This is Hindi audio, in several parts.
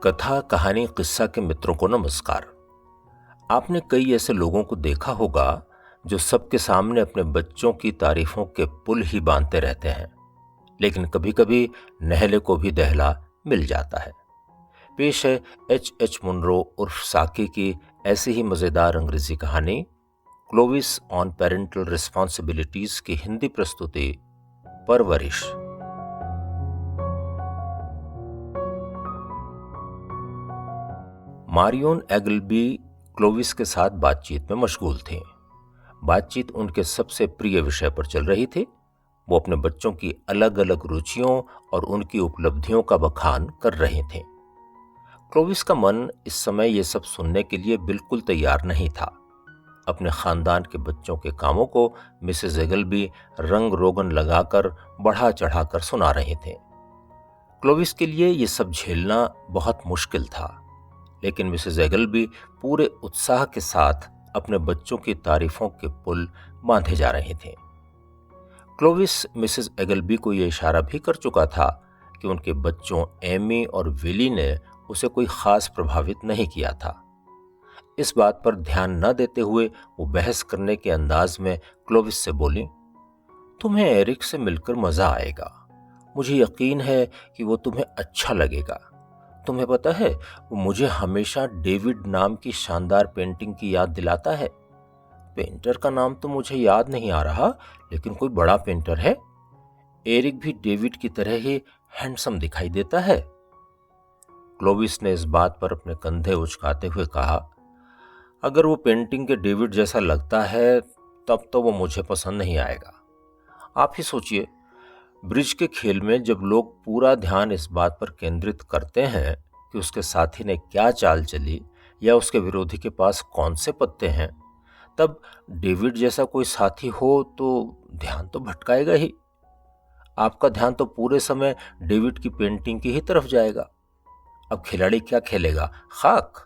कथा कहानी किस्सा के मित्रों को नमस्कार। आपने कई ऐसे लोगों को देखा होगा जो सबके सामने अपने बच्चों की तारीफों के पुल ही बांधते रहते हैं, लेकिन कभी कभी नहले को भी दहला मिल जाता है। पेश है एच मुनरो उर्फ साकी की ऐसी ही मजेदार अंग्रेजी कहानी क्लोविस ऑन पेरेंटल रिस्पॉन्सिबिलिटीज की हिंदी प्रस्तुति परवरिश। मारियोन एगलबी क्लोविस के साथ बातचीत में मशगूल थी। बातचीत उनके सबसे प्रिय विषय पर चल रही थी। वो अपने बच्चों की अलग अलग रुचियों और उनकी उपलब्धियों का बखान कर रही थीं। क्लोविस का मन इस समय ये सब सुनने के लिए बिल्कुल तैयार नहीं था। अपने खानदान के बच्चों के कामों को मिसेस एगलबी रंग रोगन लगाकर बढ़ा चढ़ाकर सुना रहे थे। क्लोविस के लिए ये सब झेलना बहुत मुश्किल था, लेकिन मिसेस एगलबी पूरे उत्साह के साथ अपने बच्चों की तारीफों के पुल बांधे जा रहे थे। क्लोविस मिसेस एगलबी को यह इशारा भी कर चुका था कि उनके बच्चों एमी और विली ने उसे कोई खास प्रभावित नहीं किया था। इस बात पर ध्यान न देते हुए वो बहस करने के अंदाज में क्लोविस से बोली, तुम्हें एरिक से मिलकर मजा आएगा। मुझे यकीन है कि वो तुम्हें अच्छा लगेगा। तुम्हें पता है, वो मुझे हमेशा डेविड नाम की शानदार पेंटिंग की याद दिलाता है। पेंटर का नाम तो मुझे याद नहीं आ रहा, लेकिन कोई बड़ा पेंटर है। एरिक भी डेविड की तरह ही हैंडसम दिखाई देता है। क्लोविस ने इस बात पर अपने कंधे उचकाते हुए कहा, अगर वो पेंटिंग के डेविड जैसा लगता है तब तो वो मुझे पसंद नहीं आएगा। आप ही सोचिए, ब्रिज के खेल में जब लोग पूरा ध्यान इस बात पर केंद्रित करते हैं कि उसके साथी ने क्या चाल चली या उसके विरोधी के पास कौन से पत्ते हैं, तब डेविड जैसा कोई साथी हो तो ध्यान तो भटकाएगा ही। आपका ध्यान तो पूरे समय डेविड की पेंटिंग की ही तरफ जाएगा। अब खिलाड़ी क्या खेलेगा? खाक।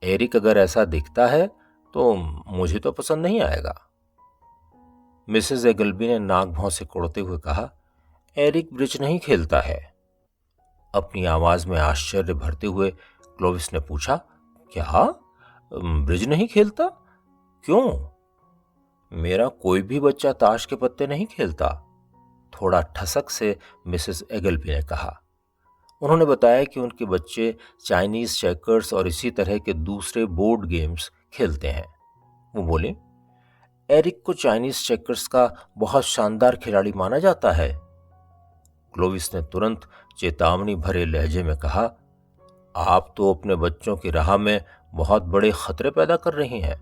एरिक अगर ऐसा दिखता है तो मुझे तो पसंद नहीं आएगा। मिसेस एगलबी ने नाक भौं से कोड़ते हुए कहा, एरिक ब्रिज नहीं खेलता है। अपनी आवाज में आश्चर्य भरते हुए क्लोविस ने पूछा, क्या ब्रिज नहीं खेलता? क्यों? मेरा कोई भी बच्चा ताश के पत्ते नहीं खेलता, थोड़ा ठसक से मिसेस एगलबी ने कहा। उन्होंने बताया कि उनके बच्चे चाइनीज चेकर्स और इसी तरह के दूसरे बोर्ड गेम्स खेलते हैं। वो बोले, एरिक को चाइनीज चेकर्स का बहुत शानदार खिलाड़ी माना जाता है। क्लोविस ने तुरंत चेतावनी भरे लहजे में कहा, आप तो अपने बच्चों की राह में बहुत बड़े खतरे पैदा कर रही हैं।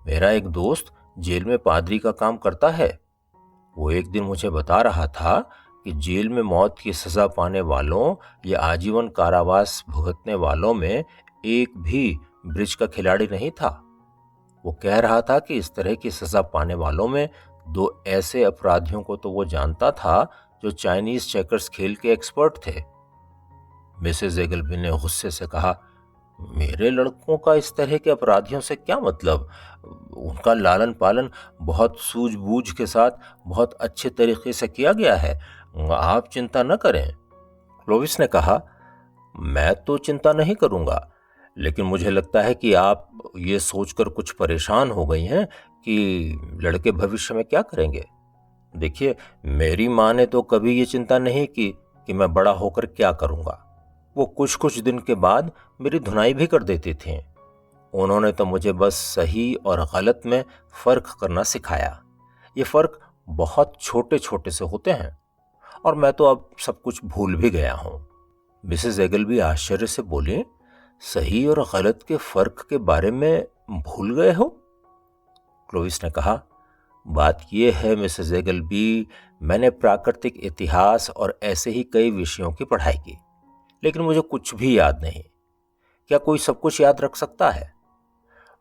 मेरा एक दोस्त जेल में पादरी का काम करता है। वो एक दिन मुझे बता रहा था कि जेल में मौत की सजा पाने वालों या आजीवन कारावास भुगतने वालों में एक भी ब्रिज का खिलाड़ी नहीं था। वो कह रहा था कि इस तरह की सजा पाने वालों में दो ऐसे अपराधियों को तो वो जानता था जो चाइनीज चेकर्स खेल के एक्सपर्ट थे। मिसेस एगलबी ने गुस्से से कहा, मेरे लड़कों का इस तरह के अपराधियों से क्या मतलब? उनका लालन पालन बहुत सूझबूझ के साथ बहुत अच्छे तरीके से किया गया है। आप चिंता न करें। क्लोविस ने कहा, मैं तो चिंता नहीं करूंगा, लेकिन मुझे लगता है कि आप ये सोचकर कुछ परेशान हो गई हैं कि लड़के भविष्य में क्या करेंगे। देखिए, मेरी माँ ने तो कभी ये चिंता नहीं की कि मैं बड़ा होकर क्या करूंगा। वो कुछ दिन के बाद मेरी धुनाई भी कर देती थी। उन्होंने तो मुझे बस सही और गलत में फर्क करना सिखाया। ये फर्क बहुत छोटे छोटे से होते हैं और मैं तो अब सब कुछ भूल भी गया हूं। मिसेस एगलबी आश्चर्य से बोली, सही और गलत के फर्क के बारे में भूल गए हो? क्लोविस ने कहा, बात यह है मिसेस एगलबी, मैंने प्राकृतिक इतिहास और ऐसे ही कई विषयों की पढ़ाई की, लेकिन मुझे कुछ भी याद नहीं। क्या कोई सब कुछ याद रख सकता है?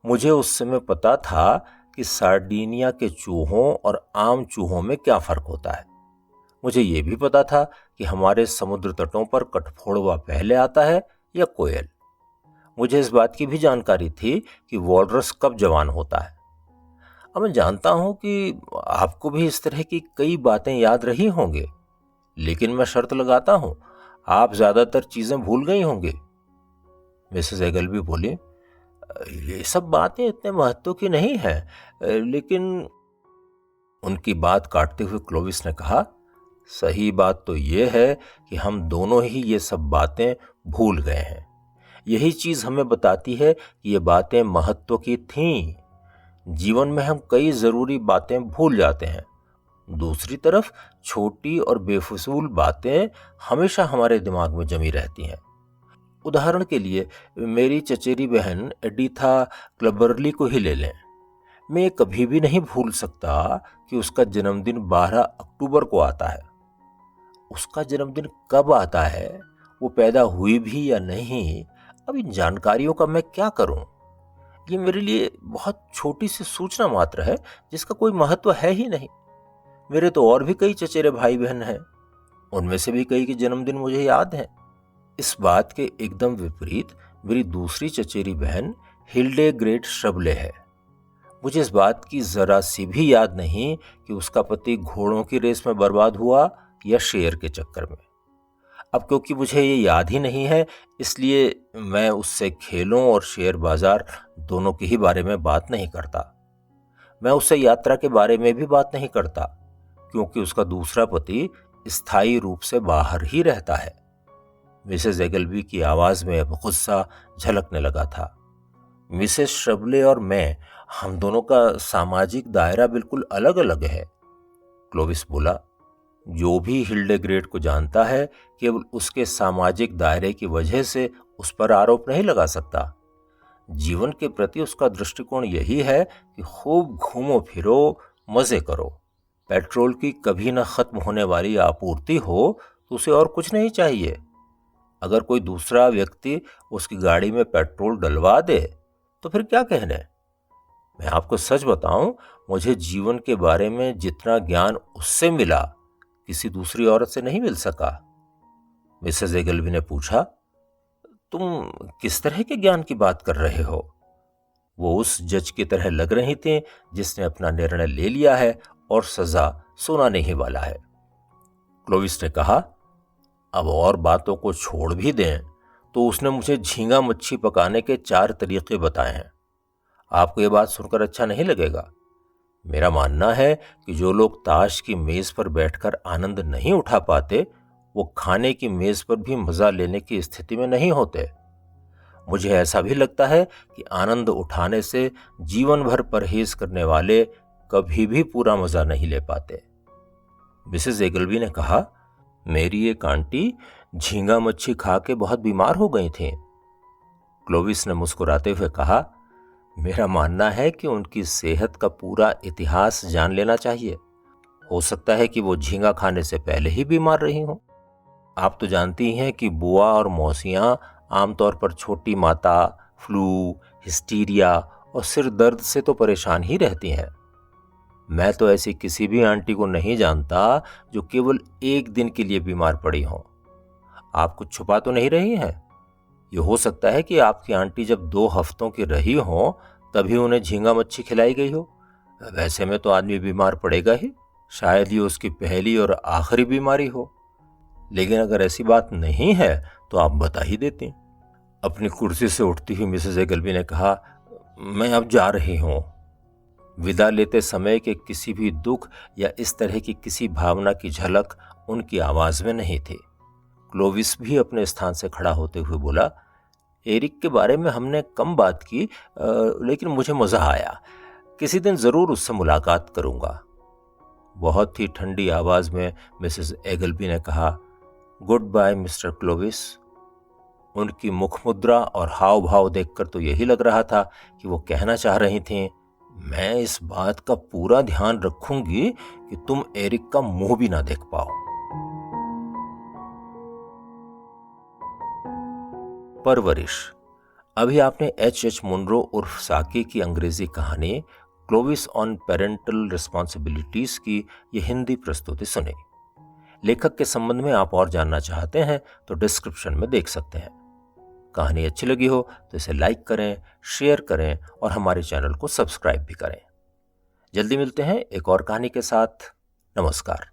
मुझे उस समय पता था कि सार्डिनिया के चूहों और आम चूहों में क्या फर्क होता है। मुझे यह भी पता था कि हमारे समुद्र तटों पर कठफोड़वा पहले आता है या कोयल। मुझे इस बात की भी जानकारी थी कि वॉलरस कब जवान होता है। अब मैं जानता हूं कि आपको भी इस तरह की कई बातें याद रही होंगी, लेकिन मैं शर्त लगाता हूं, आप ज्यादातर चीजें भूल गई होंगी। मिसेस एगलबी बोली, ये सब बातें इतने महत्व की नहीं है, लेकिन उनकी बात काटते हुए क्लोविस ने कहा, सही बात तो ये है कि हम दोनों ही ये सब बातें भूल गए हैं। यही चीज हमें बताती है कि ये बातें महत्व की थीं। जीवन में हम कई जरूरी बातें भूल जाते हैं। दूसरी तरफ छोटी और बेफिजूल बातें हमेशा हमारे दिमाग में जमी रहती हैं। उदाहरण के लिए मेरी चचेरी बहन एडिथा क्लबर्ली को ही ले लें। मैं ये कभी भी नहीं भूल सकता कि उसका जन्मदिन 12 अक्टूबर को आता है। उसका जन्मदिन कब आता है, वो पैदा हुई भी या नहीं, अब इन जानकारियों का मैं क्या करूं? ये मेरे लिए बहुत छोटी सी सूचना मात्र है जिसका कोई महत्व है ही नहीं। मेरे तो और भी कई चचेरे भाई बहन हैं, उनमें से भी कई के जन्मदिन मुझे याद हैं। इस बात के एकदम विपरीत मेरी दूसरी चचेरी बहन हिल्डेग्रेड श्रबले है। मुझे इस बात की जरा सी भी याद नहीं कि उसका पति घोड़ों की रेस में बर्बाद हुआ या शेर के चक्कर में। अब क्योंकि मुझे ये याद ही नहीं है, इसलिए मैं उससे खेलों और शेयर बाजार दोनों के ही बारे में बात नहीं करता। मैं उससे यात्रा के बारे में भी बात नहीं करता, क्योंकि उसका दूसरा पति स्थायी रूप से बाहर ही रहता है। मिसेस एगलबी की आवाज में अब गुस्सा झलकने लगा था। मिसेस श्रबले और मैं, हम दोनों का सामाजिक दायरा बिल्कुल अलग अलग है। क्लोविस बोला, जो भी हिल्डेग्रेड को जानता है केवल उसके सामाजिक दायरे की वजह से उस पर आरोप नहीं लगा सकता। जीवन के प्रति उसका दृष्टिकोण यही है कि खूब घूमो फिरो, मजे करो। पेट्रोल की कभी न खत्म होने वाली आपूर्ति हो तो उसे और कुछ नहीं चाहिए। अगर कोई दूसरा व्यक्ति उसकी गाड़ी में पेट्रोल डलवा दे तो फिर क्या कहने। मैं आपको सच बताऊं, मुझे जीवन के बारे में जितना ज्ञान उससे मिला किसी दूसरी औरत से नहीं मिल सका। मिसेस एगलबी ने पूछा, तुम किस तरह के ज्ञान की बात कर रहे हो? वो उस जज की तरह लग रही थी जिसने अपना निर्णय ले लिया है और सजा सुनाने ही वाला है। क्लोविस ने कहा, अब और बातों को छोड़ भी दें तो उसने मुझे झींगा मच्छी पकाने के 4 तरीके बताए हैं। आपको ये बात सुनकर अच्छा नहीं लगेगा। मेरा मानना है कि जो लोग ताश की मेज पर बैठकर आनंद नहीं उठा पाते, वो खाने की मेज पर भी मजा लेने की स्थिति में नहीं होते। मुझे ऐसा भी लगता है कि आनंद उठाने से जीवन भर परहेज करने वाले कभी भी पूरा मजा नहीं ले पाते। मिसेस एगलबी ने कहा, मेरी एक आंटी झींगा मच्छी खा के बहुत बीमार हो गई थी। क्लोविस ने मुस्कुराते हुए कहा, मेरा मानना है कि उनकी सेहत का पूरा इतिहास जान लेना चाहिए। हो सकता है कि वो झींगा खाने से पहले ही बीमार रही हों। आप तो जानती हैं कि बुआ और मौसियां आमतौर पर छोटी माता, फ्लू, हिस्टीरिया और सिर दर्द से तो परेशान ही रहती हैं। मैं तो ऐसी किसी भी आंटी को नहीं जानता जो केवल एक दिन के लिए बीमार पड़ी हो। आप कुछ छुपा तो नहीं रही हैं? ये हो सकता है कि आपकी आंटी जब 2 हफ्तों की रही हो तभी उन्हें झींगा मच्छी खिलाई गई हो। वैसे में तो आदमी बीमार पड़ेगा ही, शायद ये उसकी पहली और आखिरी बीमारी हो। लेकिन अगर ऐसी बात नहीं है तो आप बता ही देती। अपनी कुर्सी से उठती हुई मिसेस एगलबी ने कहा, मैं अब जा रही हूं। विदा लेते समय के किसी भी दुख या इस तरह की किसी भावना की झलक उनकी आवाज में नहीं थी। क्लोविस भी अपने स्थान से खड़ा होते हुए बोला, एरिक के बारे में हमने कम बात की, लेकिन मुझे मजा आया। किसी दिन जरूर उससे मुलाकात करूंगा। बहुत ही ठंडी आवाज में मिसेस एगलबी ने कहा, गुड बाय मिस्टर क्लोविस। उनकी मुख मुद्रा और हाव भाव देखकर तो यही लग रहा था कि वो कहना चाह रही थीं, मैं इस बात का पूरा ध्यान रखूंगी कि तुम एरिक का मुंह भी ना देख पाओ। परवरिश। अभी आपने H.H. मुनरो उर्फ साकी की अंग्रेजी कहानी क्लोविस ऑन पेरेंटल रिस्पॉन्सिबिलिटीज की ये हिंदी प्रस्तुति सुनी। लेखक के संबंध में आप और जानना चाहते हैं तो डिस्क्रिप्शन में देख सकते हैं। कहानी अच्छी लगी हो तो इसे लाइक करें, शेयर करें और हमारे चैनल को सब्सक्राइब भी करें। जल्दी मिलते हैं एक और कहानी के साथ। नमस्कार।